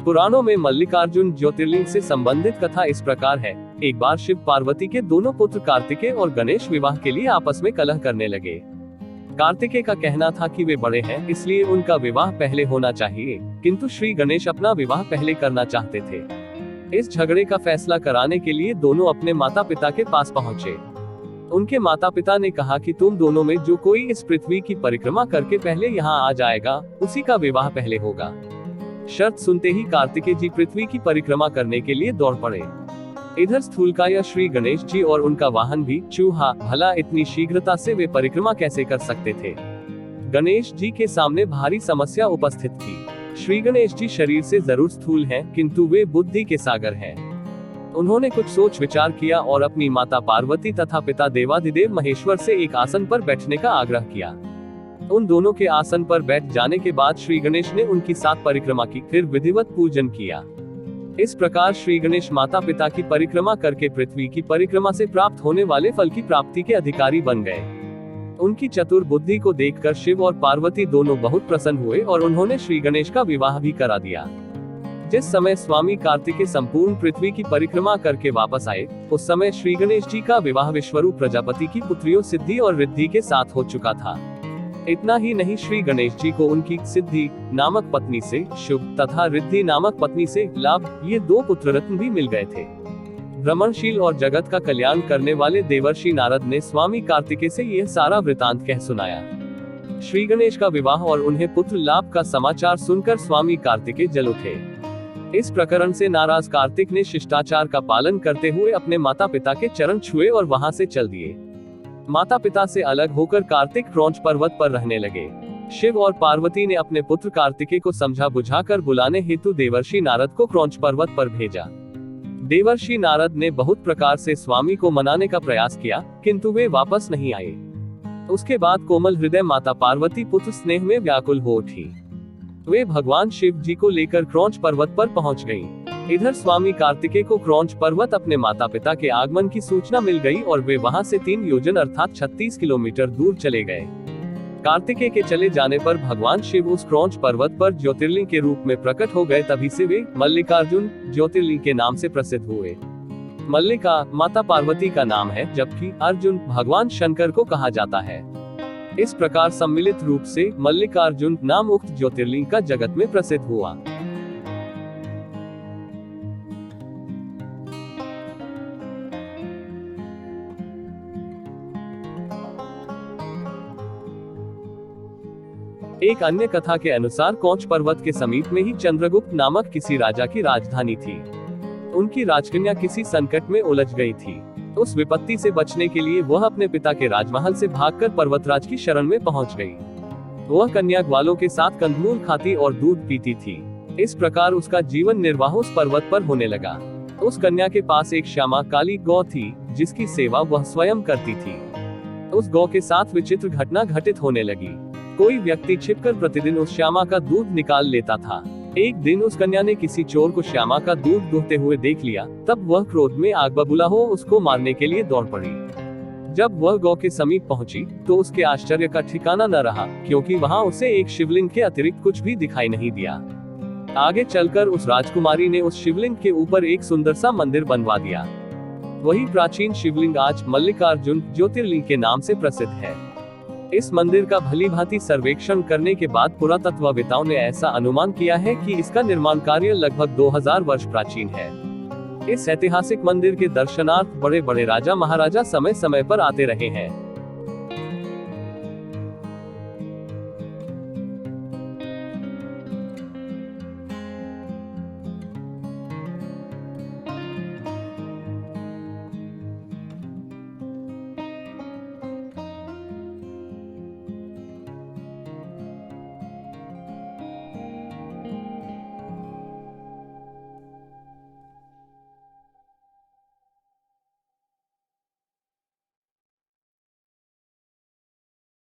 पुराणों में मल्लिकार्जुन ज्योतिर्लिंग से संबंधित कथा इस प्रकार है। एक बार शिव पार्वती के दोनों पुत्र कार्तिकेय और गणेश विवाह के लिए आपस में कलह करने लगे। कार्तिकेय का कहना था कि वे बड़े हैं, इसलिए उनका विवाह पहले होना चाहिए, किंतु श्री गणेश अपना विवाह पहले करना चाहते थे। इस झगड़े का फैसला कराने के लिए दोनों अपने माता पिता के पास पहुंचे। उनके माता पिता ने कहा कि तुम दोनों में जो कोई इस पृथ्वी की परिक्रमा करके पहले यहाँ आ जाएगा, उसी का विवाह पहले होगा। शर्त सुनते ही कार्तिकेय जी पृथ्वी की परिक्रमा करने के लिए दौड़ पड़े। इधर स्थूलकाय श्री गणेश जी और उनका वाहन भी चूहा, भला इतनी शीघ्रता से वे परिक्रमा कैसे कर सकते थे। गणेश जी के सामने भारी समस्या उपस्थित थी। श्री गणेश जी शरीर से जरूर स्थूल हैं, किंतु वे बुद्धि के सागर हैं। उन्होंने कुछ सोच विचार किया और अपनी माता पार्वती तथा पिता देवाधिदेव महेश्वर से एक आसन पर बैठने का आग्रह किया। उन दोनों के आसन पर बैठ जाने के बाद श्री गणेश ने उनकी 7 परिक्रमा की, फिर विधिवत पूजन किया। इस प्रकार श्री गणेश माता पिता की परिक्रमा करके पृथ्वी की परिक्रमा से प्राप्त होने वाले फल की प्राप्ति के अधिकारी बन गए। उनकी चतुर बुद्धि को देखकर शिव और पार्वती दोनों बहुत प्रसन्न हुए और उन्होंने श्री गणेश का विवाह भी करा दिया। जिस समय स्वामी कार्तिकेय संपूर्ण पृथ्वी की परिक्रमा करके वापस आए, उस समय श्री गणेश जी का विवाह विश्वरूप प्रजापति की पुत्रियों सिद्धि और रिद्धि के साथ हो चुका था। इतना ही नहीं, श्री गणेश जी को उनकी सिद्धि नामक पत्नी से शुभ तथा रिद्धि नामक पत्नी से लाभ, ये 2 पुत्र रत्न भी मिल गए थे। भ्रमणशील और जगत का कल्याण करने वाले देवर्षि नारद ने स्वामी कार्तिकेय से यह सारा वृतांत कह सुनाया। श्री गणेश का विवाह और उन्हें पुत्र लाभ का समाचार सुनकर स्वामी कार्तिकेय जल उठे। इस प्रकरण से नाराज कार्तिक ने शिष्टाचार का पालन करते हुए अपने माता पिता के चरण छुए और वहां से चल दिए। माता पिता से अलग होकर कार्तिक क्रौंच पर्वत पर रहने लगे। शिव और पार्वती ने अपने पुत्र कार्तिकेय को समझा बुझाकर बुलाने हेतु देवर्षि नारद को क्रौंच पर्वत पर भेजा। देवर्षि नारद ने बहुत प्रकार से स्वामी को मनाने का प्रयास किया, किंतु वे वापस नहीं आए। उसके बाद कोमल हृदय माता पार्वती पुत्र स्नेह में व्याकुल हो उठी। वे भगवान शिव जी को लेकर क्रौंच पर्वत पर पहुंच गईं। इधर स्वामी कार्तिकेय को क्रौंच पर्वत अपने माता पिता के आगमन की सूचना मिल गई और वे वहां से 3 योजन अर्थात 36 किलोमीटर दूर चले गए। कार्तिकेय के चले जाने पर भगवान शिव उस क्रौंच पर्वत पर ज्योतिर्लिंग के रूप में प्रकट हो गए। तभी से वे मल्लिकार्जुन ज्योतिर्लिंग के नाम से प्रसिद्ध हुए। मल्लिका माता पार्वती का नाम है, जबकि अर्जुन भगवान शंकर को कहा जाता है। इस प्रकार सम्मिलित रूप से मल्लिकार्जुन नाम उक्त ज्योतिर्लिंग का जगत में प्रसिद्ध हुआ। एक अन्य कथा के अनुसार क्रौंच पर्वत के समीप में ही चंद्रगुप्त नामक किसी राजा की राजधानी थी। उनकी राजकन्या किसी संकट में उलझ गई थी। उस विपत्ति से बचने के लिए वह अपने पिता के राजमहल से भागकर पर्वतराज की शरण में पहुंच गई। वह कन्या ग्वालों के साथ कंदमूल खाती और दूध पीती थी। इस प्रकार उसका जीवन निर्वाह उस पर्वत पर होने लगा। उस कन्या के पास एक श्यामा काली गौ थी, जिसकी सेवा वह स्वयं करती थी। उस गौ के साथ विचित्र घटना घटित होने लगी। कोई व्यक्ति छिपकर प्रतिदिन उस श्यामा का दूध निकाल लेता था। एक दिन उस कन्या ने किसी चोर को श्यामा का दूध दुहते हुए देख लिया। तब वह क्रोध में आग बबूला हो उसको मारने के लिए दौड़ पड़ी। जब वह गौ के समीप पहुंची तो उसके आश्चर्य का ठिकाना न रहा, क्योंकि वहां उसे एक शिवलिंग के अतिरिक्त कुछ भी दिखाई नहीं दिया। आगे चलकर उस राजकुमारी ने उस शिवलिंग के ऊपर एक सुंदर सा मंदिर बनवा दिया। वही प्राचीन शिवलिंग आज मल्लिकार्जुन ज्योतिर्लिंग के नाम से प्रसिद्ध है। इस मंदिर का भलीभांति सर्वेक्षण करने के बाद पुरातत्ववेत्ताओं ने ऐसा अनुमान किया है कि इसका निर्माण कार्य लगभग 2000 वर्ष प्राचीन है। इस ऐतिहासिक मंदिर के दर्शनार्थ बड़े बड़े राजा महाराजा समय समय पर आते रहे हैं।